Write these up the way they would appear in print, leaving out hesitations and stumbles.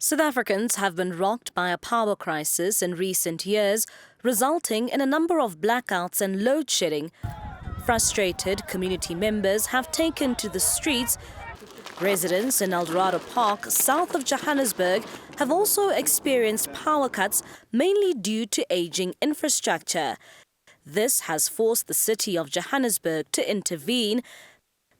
South Africans have been rocked by a power crisis in recent years, resulting in a number of blackouts and load shedding. Frustrated community members have taken to the streets. Residents in Eldorado Park, south of Johannesburg, have also experienced power cuts, mainly due to aging infrastructure. This has forced the City of Johannesburg to intervene.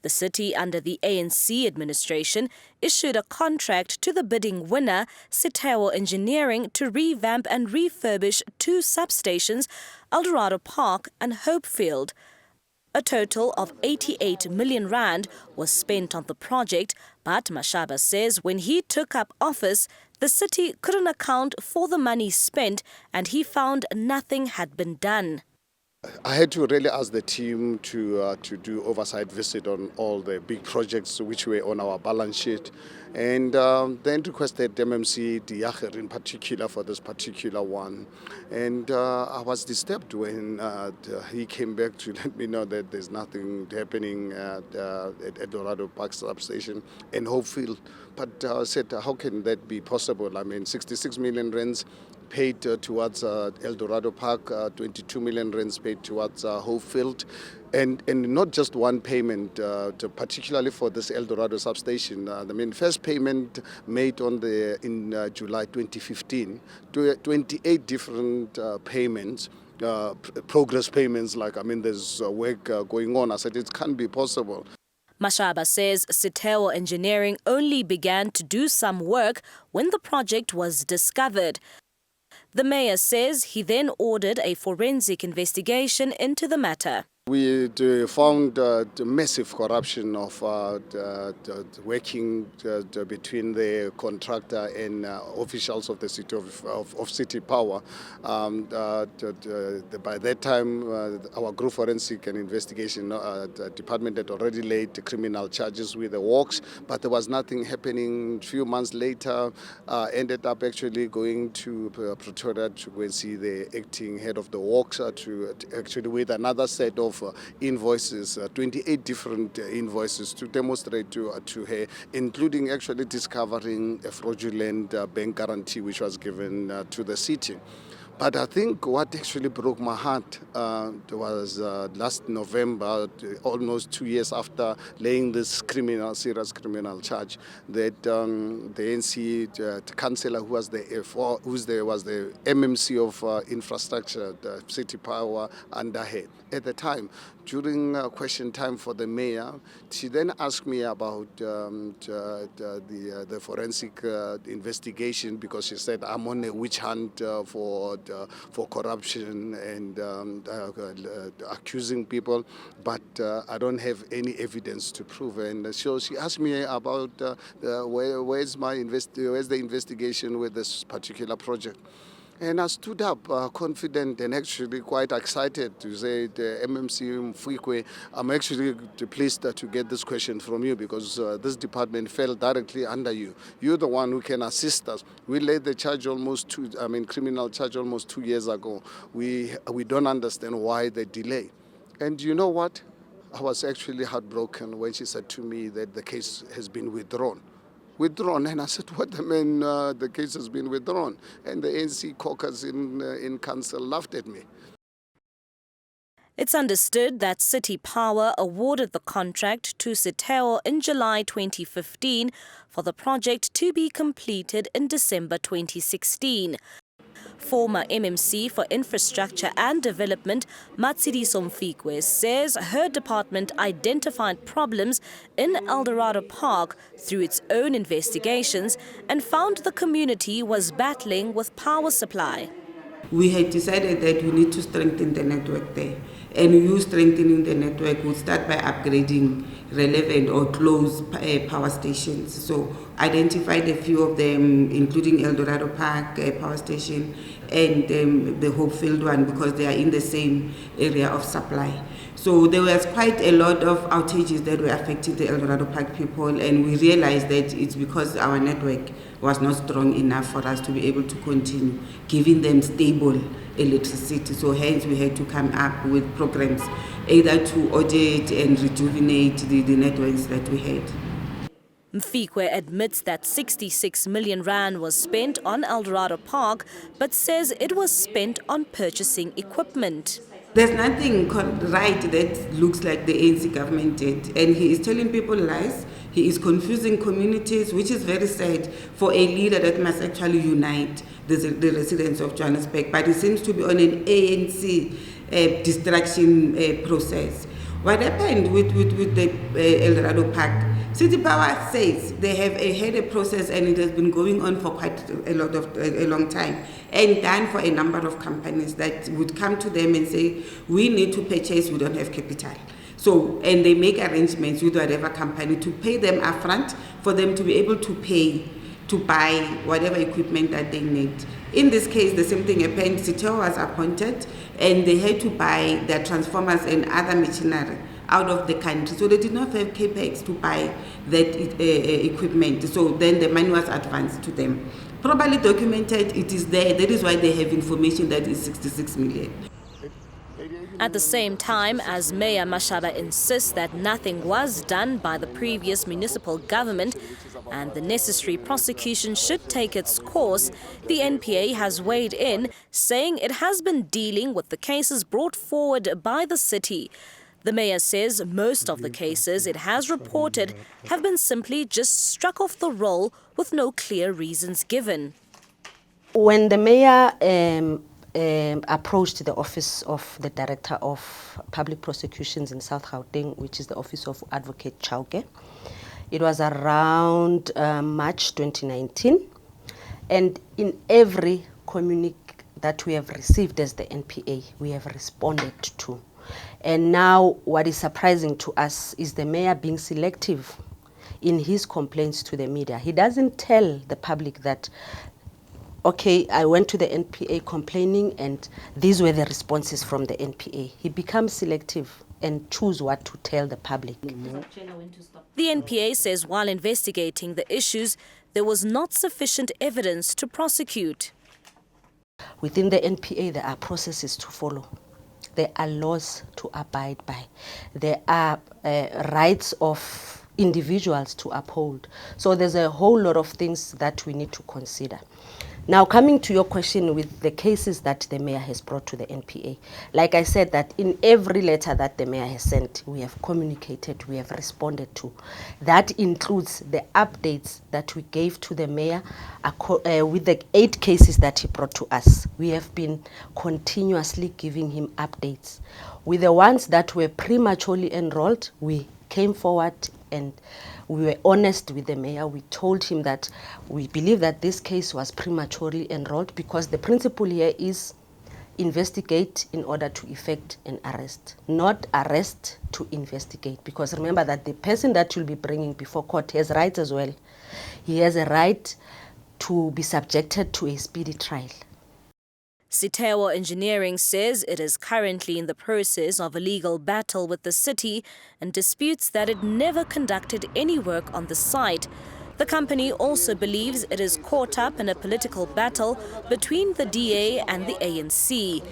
The city, under the ANC administration, issued a contract to the bidding winner, City Engineering, to revamp and refurbish two substations, Eldorado Park and Hopefield. A total of 88 million rand was spent on the project, but Mashaba says when he took up office, the city couldn't account for the money spent and he found nothing had been done. I had to really ask the team to do oversight visit on all the big projects which were on our balance sheet, and then requested MMC Diacher in particular for this particular one. And I was disturbed when he came back to let me know that there's nothing happening at Eldorado Park substation and Hopefield. But I said, how can that be possible? I mean, 66 million rands paid towards Eldorado Park, 22 million rands paid towards Hopefield, and not just one payment, particularly for this Eldorado substation. The first payment made in July 2015, 28 different payments. Progress payments, there's work going on. I said it can't be possible. Mashaba says City Engineering only began to do some work when the project was discovered. The mayor says he then ordered a forensic investigation into the matter. We found massive corruption of working between the contractor and officials of the City of City Power. By that time, our group forensic and investigation department had already laid criminal charges with the works, but there was nothing happening. A few months later, ended up actually going to Pretoria to go and see the acting head of the works with another set of invoices, 28 different invoices to demonstrate to her, including actually discovering a fraudulent bank guarantee which was given to the city. But I think what actually broke my heart was last November, almost 2 years after laying this serious criminal charge, that the ANC councillor who was the MMC of infrastructure, the City Power under her at the time, during question time for the mayor, she then asked me about the forensic investigation, because she said I'm on a witch hunt for corruption and accusing people, but I don't have any evidence to prove. And so she asked me about where's the investigation with this particular project. And I stood up confident and actually quite excited to say, the MMC Mfwikwe, I'm actually pleased to get this question from you, because this department fell directly under you. You're the one who can assist us. We laid the charge criminal charge almost 2 years ago. We don't understand why the delay. And you know what? I was actually heartbroken when she said to me that the case has been withdrawn. And I said, what the man, the case has been withdrawn. And the ANC caucus in council laughed at me. It's understood that City Power awarded the contract to City in July 2015 for the project to be completed in December 2016. Former MMC for Infrastructure and Development, Matsidiso Mfwikwe, says her department identified problems in Eldorado Park through its own investigations and found the community was battling with power supply. We had decided that we need to strengthen the network there. And you strengthening the network would start by upgrading relevant or close power stations. So identified a few of them, including Eldorado Park power station and the Hopefield one, because they are in the same area of supply. So there was quite a lot of outages that were affecting the Eldorado Park people, and we realized that it's because our network was not strong enough for us to be able to continue giving them stable electricity. So hence we had to come up with programs either to audit and rejuvenate the networks that we had. Mfikwe admits that 66 million rand was spent on Eldorado Park, but says it was spent on purchasing equipment. There's nothing right that looks like the ANC government did. And he is telling people lies. He is confusing communities, which is very sad for a leader that must actually unite the residents of Johannesburg. But he seems to be on an ANC distraction process. What happened with the Eldorado Park? City Power says they have had a process and it has been going on for quite a long time and done for a number of companies that would come to them and say, we need to purchase, we don't have capital. So, and they make arrangements with whatever company to pay them upfront for them to be able to pay to buy whatever equipment that they need. In this case, the same thing happened. City was appointed and they had to buy their transformers and other machinery out of the country. So they did not have capex to buy that equipment. So then the money was advanced to them. Properly documented, it is there. That is why they have information that is 66 million. At the same time, as Mayor Mashaba insists that nothing was done by the previous municipal government and the necessary prosecution should take its course, the NPA has weighed in, saying it has been dealing with the cases brought forward by the city. The mayor says most of the cases it has reported have been simply just struck off the roll with no clear reasons given. When the mayor approached the office of the Director of Public Prosecutions in South Gauteng, which is the office of Advocate Chauke, it was around March 2019. And in every communique that we have received as the NPA, we have responded to. And now what is surprising to us is the mayor being selective in his complaints to the media. He doesn't tell the public that, okay, I went to the NPA complaining and these were the responses from the NPA. He becomes selective and choose what to tell the public. The NPA says while investigating the issues, there was not sufficient evidence to prosecute. Within the NPA, there are processes to follow. There are laws to abide by. There are rights of individuals to uphold. So there's a whole lot of things that we need to consider. Now, coming to your question with the cases that the mayor has brought to the NPA, like I said, that in every letter that the mayor has sent, we have communicated, we have responded to. That includes the updates that we gave to the mayor with the 8 cases that he brought to us. We have been continuously giving him updates. With the ones that were prematurely enrolled, we came forward and we were honest with the mayor. We told him that we believe that this case was prematurely enrolled because the principle here is investigate in order to effect an arrest, not arrest to investigate. Because remember that the person that you'll be bringing before court has rights as well. He has a right to be subjected to a speedy trial. Sitewa Engineering says it is currently in the process of a legal battle with the city and disputes that it never conducted any work on the site. The company also believes it is caught up in a political battle between the DA and the ANC.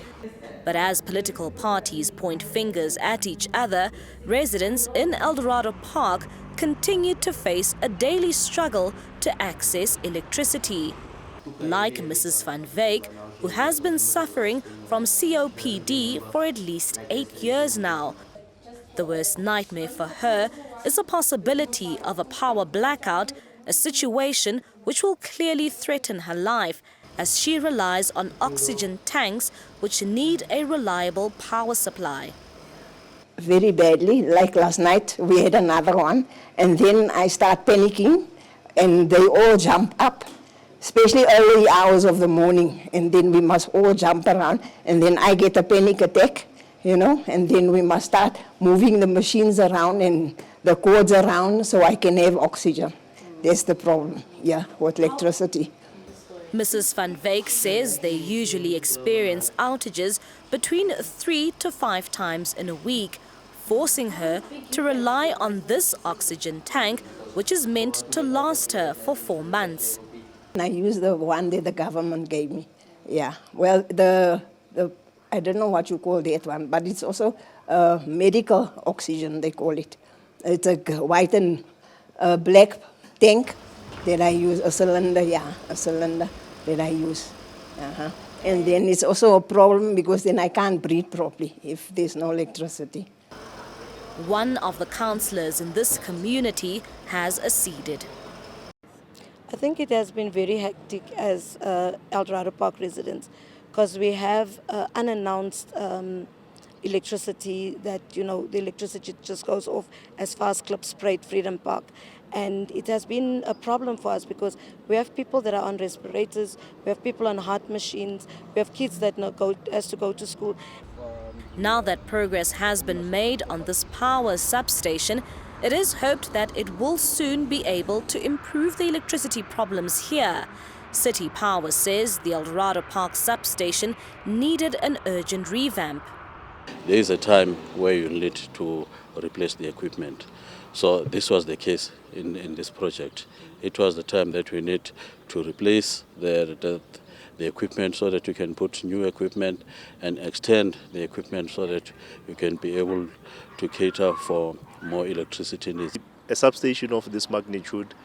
But as political parties point fingers at each other, residents in Eldorado Park continue to face a daily struggle to access electricity. Like Mrs. Van Wyk, who has been suffering from COPD for at least 8 years now. The worst nightmare for her is the possibility of a power blackout, a situation which will clearly threaten her life as she relies on oxygen tanks which need a reliable power supply. Very badly, like last night we had another one, and then I start panicking and they all jump up. Especially early hours of the morning, and then we must all jump around, and then I get a panic attack, and then we must start moving the machines around and the cords around so I can have oxygen. That's the problem, with electricity. Mrs. Van Wyk says they usually experience outages between 3 to 5 times in a week, forcing her to rely on this oxygen tank, which is meant to last her for 4 months. I use the one that the government gave me. Well, I don't know what you call that one, but it's also medical oxygen, they call it. It's a white and black tank that I use, a cylinder, a cylinder that I use. And then it's also a problem because then I can't breathe properly if there's no electricity. One of the councillors in this community has acceded. I think it has been very hectic as Eldorado Park residents because we have unannounced electricity that, the electricity just goes off as fast clips Parade Freedom Park. And it has been a problem for us because we have people that are on respirators, we have people on heart machines, we have kids that has to go to school. Now that progress has been made on this power substation, it is hoped that it will soon be able to improve the electricity problems here. City Power says the Eldorado Park substation needed an urgent revamp. There is a time where you need to replace the equipment. So this was the case in this project. It was the time that we need to replace the equipment so that you can put new equipment and extend the equipment so that you can be able to cater for more electricity needs. A substation of this magnitude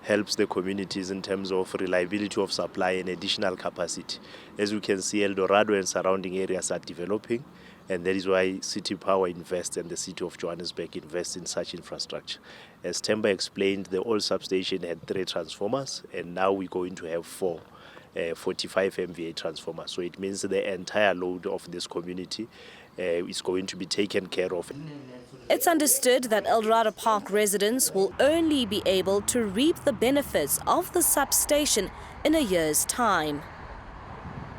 helps the communities in terms of reliability of supply and additional capacity. As you can see, Eldorado and surrounding areas are developing, and that is why City Power invests and the City of Johannesburg invests in such infrastructure. As Themba explained, the old substation had 3 transformers, and now we're going to have 4 45 MVA transformers. So it means the entire load of this community is going to be taken care of. It's understood that Eldorado Park residents will only be able to reap the benefits of the substation in a year's time.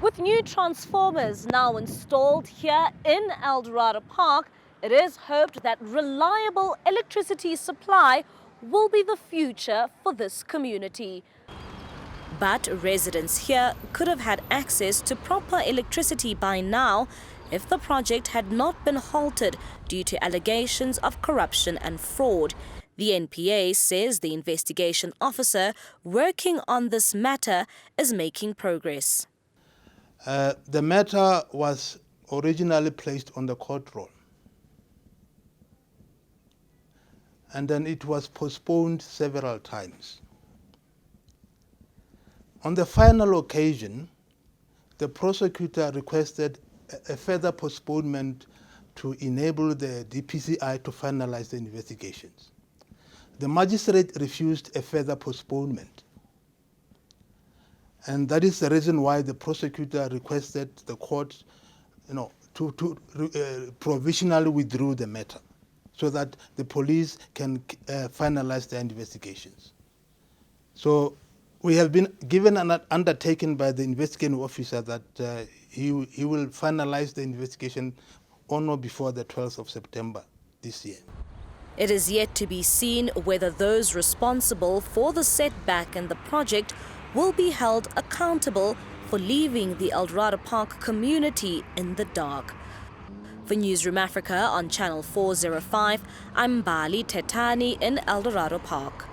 With new transformers now installed here in Eldorado Park, it is hoped that reliable electricity supply will be the future for this community. But residents here could have had access to proper electricity by now if the project had not been halted due to allegations of corruption and fraud. The NPA says the investigation officer working on this matter is making progress. The matter was originally placed on the court roll, and then it was postponed several times. On the final occasion, the prosecutor requested a further postponement to enable the DPCI to finalize the investigations. The magistrate refused a further postponement. And that is the reason why the prosecutor requested the court, to provisionally withdraw the matter so that the police can finalize their investigations. So we have been given an undertaking by the investigating officer that he will finalize the investigation on or before the 12th of September this year. It is yet to be seen whether those responsible for the setback in the project will be held accountable for leaving the Eldorado Park community in the dark. For Newzroom Africa on Channel 405, I'm Mbali Thethani in Eldorado Park.